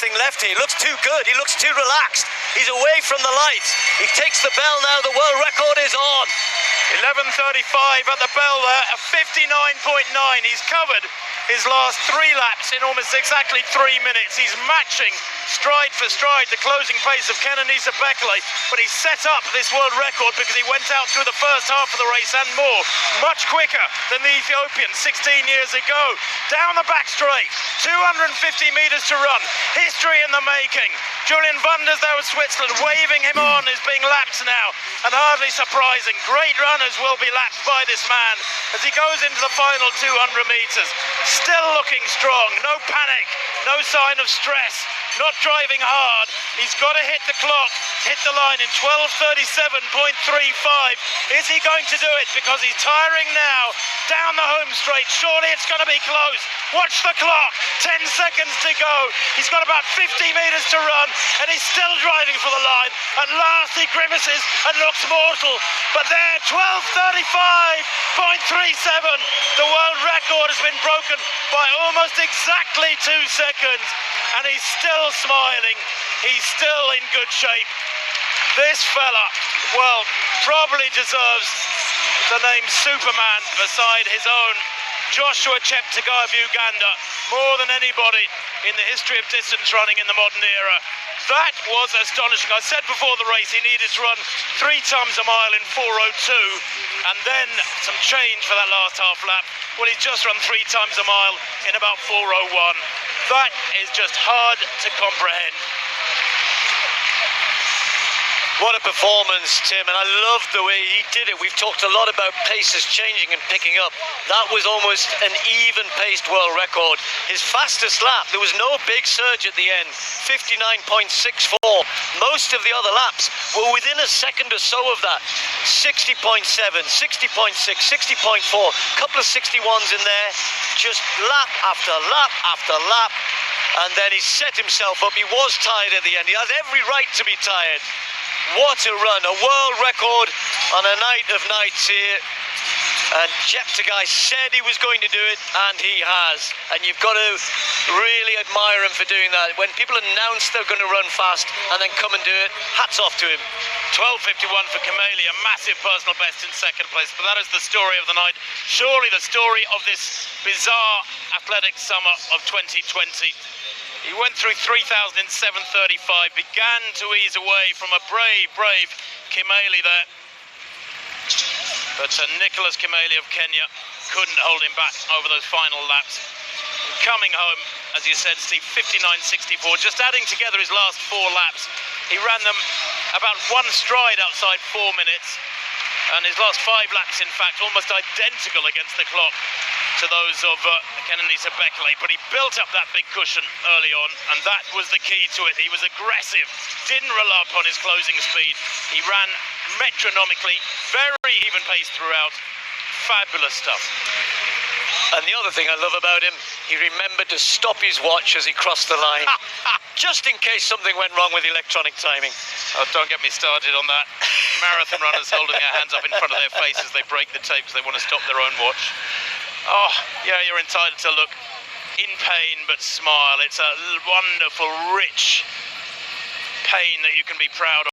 Left here. He looks too good. He looks too relaxed. He's away from the lights. He takes the bell now. The world record is on. 11:35 at the bell there, a 59.9. He's covered his last 3 laps in almost exactly 3 minutes. He's matching stride for stride the closing pace of Kenenisa Bekele, but he set up this world record because he went out through the first half of the race and more, much quicker than the Ethiopian 16 years ago. Down the back straight, 250 metres to run. History in the making. Julian Wanders there with Switzerland, waving him on, is being lapped now, and hardly surprising. Great runners will be lapped by this man as he goes into the final 200 metres. Still looking strong, no panic, no sign of stress, not driving hard. He's got to hit the clock, hit the line in 12:37.35. Is he going to do it? Because he's tiring now, down the home straight. Surely it's going to be close. Watch the clock, 10 seconds to go. He's got about 50 metres to run, and he's still driving for the line. At last he grimaces and looks mortal, but there, 12:35.37. The world record has been broken by almost exactly 2 seconds, and he's still smiling. He's still in good shape. This fella, well, probably deserves the name Superman beside his own Joshua Cheptegei of Uganda, more than anybody in the history of distance running in the modern era. That was astonishing. I said before the race he needed to run 3 times a mile in 4:02 and then some change for that last half lap. Well, he's just run 3 times a mile in about 4:01. That is just hard to comprehend. What a performance, Tim, and I love the way he did it. We've talked a lot about paces changing and picking up. That was almost an even-paced world record. His fastest lap, there was no big surge at the end, 59.64. Most of the other laps were within a second or so of that. 60.7, 60.6, 60.4, a couple of 61s in there, just lap after lap after lap. And then he set himself up. He was tired at the end. He has every right to be tired. What a run, a world record on a night of nights here. And Cheptegei said he was going to do it, and he has. And you've got to really admire him for doing that. When people announce they're going to run fast and then come and do it, hats off to him. 12:51 for Kimeli, a massive personal best in second place. But that is the story of the night. Surely the story of this bizarre athletic summer of 2020. He went through 3,000 in 7:35, began to ease away from a brave Kimeli there. But Nicholas Kimeli of Kenya couldn't hold him back over those final laps. Coming home, as you said, Steve, 59.64, just adding together his last 4 laps. He ran them about 1 stride outside 4 minutes, and his last 5 laps, in fact, almost identical against the clock to those of Kenenisa Bekele, but he built up that big cushion early on, and that was the key to it. He was aggressive, didn't rely upon his closing speed. He ran metronomically, very even pace throughout. Fabulous stuff. And the other thing I love about him, he remembered to stop his watch as he crossed the line, just in case something went wrong with electronic timing. Oh, don't get me started on that. Marathon runners holding their hands up in front of their faces, they break the tape because they want to stop their own watch. Oh, yeah, you're entitled to look in pain but smile. It's a wonderful, rich pain that you can be proud of.